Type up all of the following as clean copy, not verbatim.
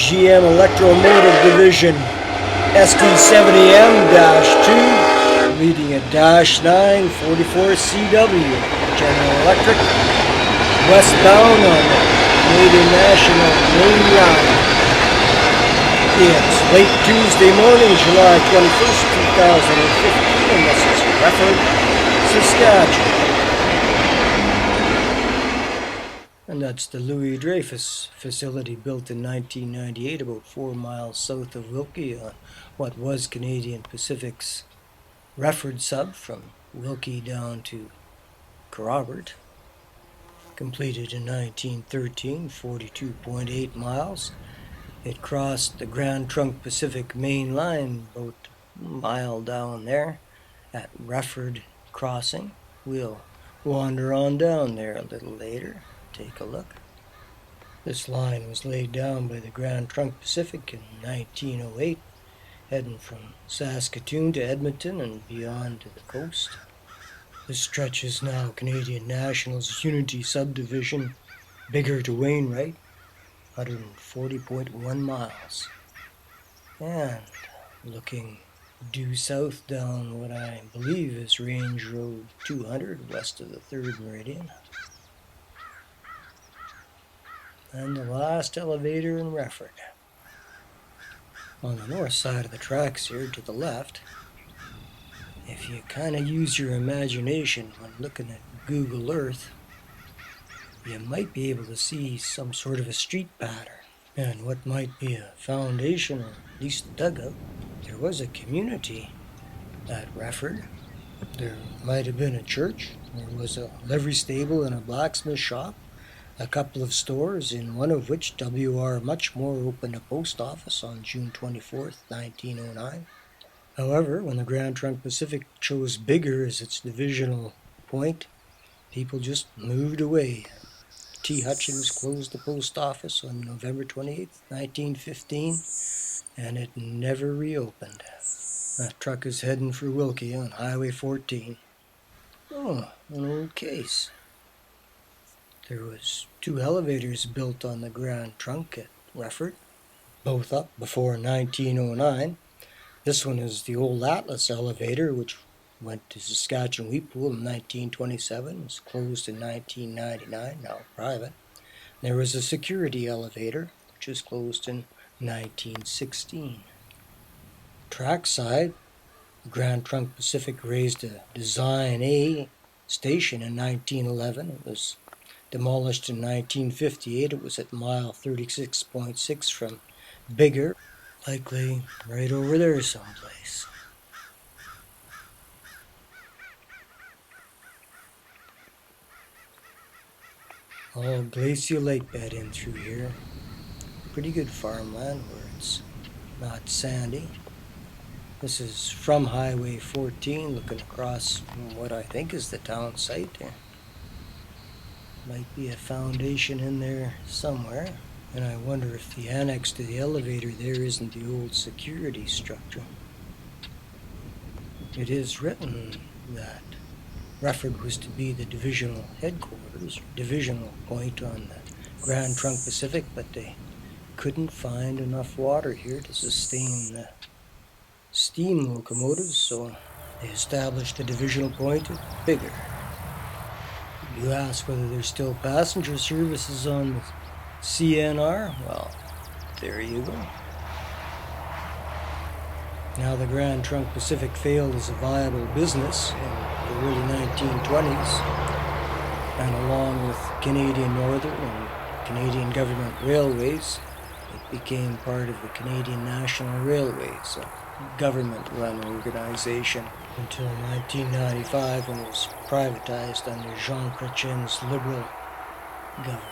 GM Electromotive Division SD70M-2 leading at -9 44CW General Electric westbound on the Canadian National Main Line. It's late Tuesday morning, July 21st, 2015, and this is Reford, Saskatchewan. And that's the Louis Dreyfus facility, built in 1998 about 4 miles south of Wilkie on what was Canadian Pacific's Reford sub from Wilkie down to Kerrobert. Completed in 1913, 42.8 miles. It crossed the Grand Trunk Pacific Main Line about a mile down there at Reford Crossing. We'll wander on down there a little later. Take a look. This line was laid down by the Grand Trunk Pacific in 1908, heading from Saskatchewan to Edmonton and beyond to the coast. This stretch is now Canadian National's Unity subdivision, Bigger to Wainwright, 140.1 miles. And looking due south down what I believe is Range Road 200 west of the 3rd Meridian. And the last elevator in Reford. On the north side of the tracks here to the left, if you kind of use your imagination when looking at Google Earth, you might be able to see some sort of a street pattern and what might be a foundation or at least a dugout. There was a community at Reford. There might have been a church. There was a livery stable and a blacksmith shop. A couple of stores, in one of which W.R. Muchmore opened a post office on June 24th, 1909. However, when the Grand Trunk Pacific chose Bigger as its divisional point, people just moved away. T. Hutchins closed the post office on November 28th, 1915, and it never reopened. That truck is heading for Wilkie on Highway 14. Oh, an old case. There was 2 elevators built on the Grand Trunk at Reford, both up before 1909. This one is the old Atlas elevator, which went to Saskatchewan Wheatpool in 1927. It was closed in 1999, now private. There was a security elevator, which was closed in 1916. Trackside, the Grand Trunk Pacific raised a Design A station in 1911. It was demolished in 1958. It was at mile 36.6 from Bigger, likely right over there someplace. All glacial lake bed in through here. Pretty good farmland where it's not sandy. This is from Highway 14, looking across what I think is the town site. There might be a foundation in there somewhere, and I wonder if the annex to the elevator there isn't the old security structure. It is written that Reford was to be the divisional headquarters, divisional point on the Grand Trunk Pacific, but they couldn't find enough water here to sustain the steam locomotives, so they established a divisional point at Bigger. You ask whether there's still passenger services on the CNR? Well, there you go. Now the Grand Trunk Pacific failed as a viable business in the early 1920s, and along with Canadian Northern and Canadian Government Railways, it became part of the Canadian National Railways, a government-run organization, until 1995 when it was privatized under Jean Chrétien's Liberal government.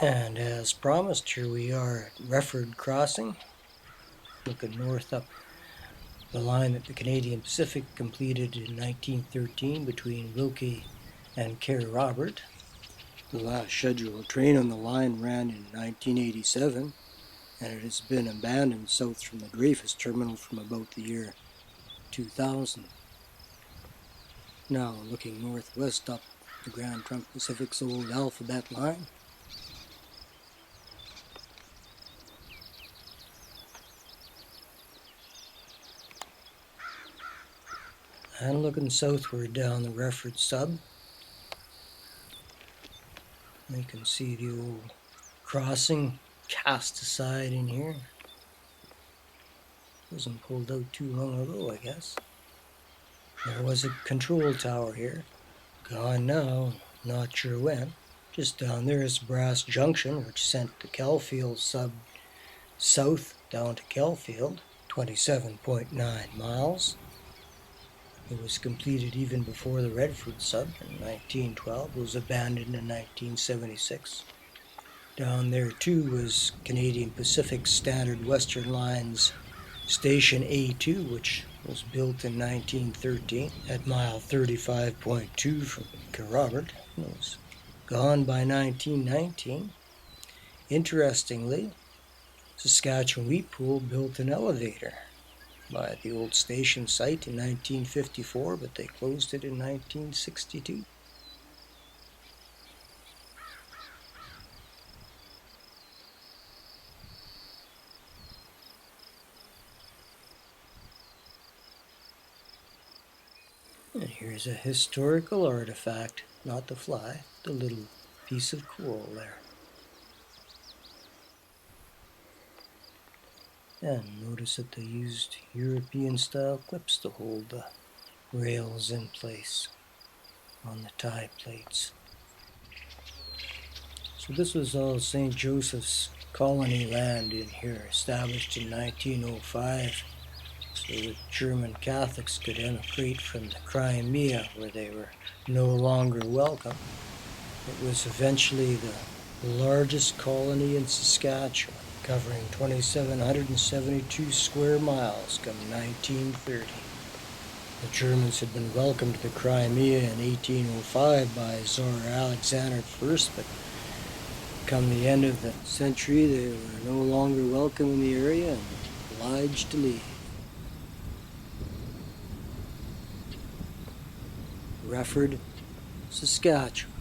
And as promised, here we are at Reford Crossing, looking north up the line that the Canadian Pacific completed in 1913 between Wilkie and Kerrobert. The last scheduled train on the line ran in 1987, and it has been abandoned south from the Dreyfus terminal from about the year 2000. Now looking northwest up the Grand Trunk Pacific's old alphabet line. And looking southward down the Reford sub, you can see the old crossing cast aside in here. Wasn't pulled out too long ago, I guess. There was a control tower here. Gone now, not sure when. Just down there is Brass Junction, which sent the Kelfield sub south down to Kelfield, 27.9 miles. It was completed even before the Redford sub in 1912. It was abandoned in 1976. Down there too was Canadian Pacific Standard Western Line's Station A2, which was built in 1913 at mile 35.2 from Kerrobert. It was gone by 1919. Interestingly, Saskatchewan Wheat Pool built an elevator by the old station site in 1954, but they closed it in 1962. And here's a historical artifact, not the fly, the little piece of coral there. And notice that they used European style clips to hold the rails in place on the tie plates. So this was all St. Joseph's colony land in here, established in 1905, so the German Catholics could emigrate from the Crimea, where they were no longer welcome. It was eventually the largest colony in Saskatchewan, covering 2,772 square miles come 1930. The Germans had been welcomed to the Crimea in 1805 by Tsar Alexander I, but come the end of the century they were no longer welcome in the area and obliged to leave. Reford, Saskatchewan.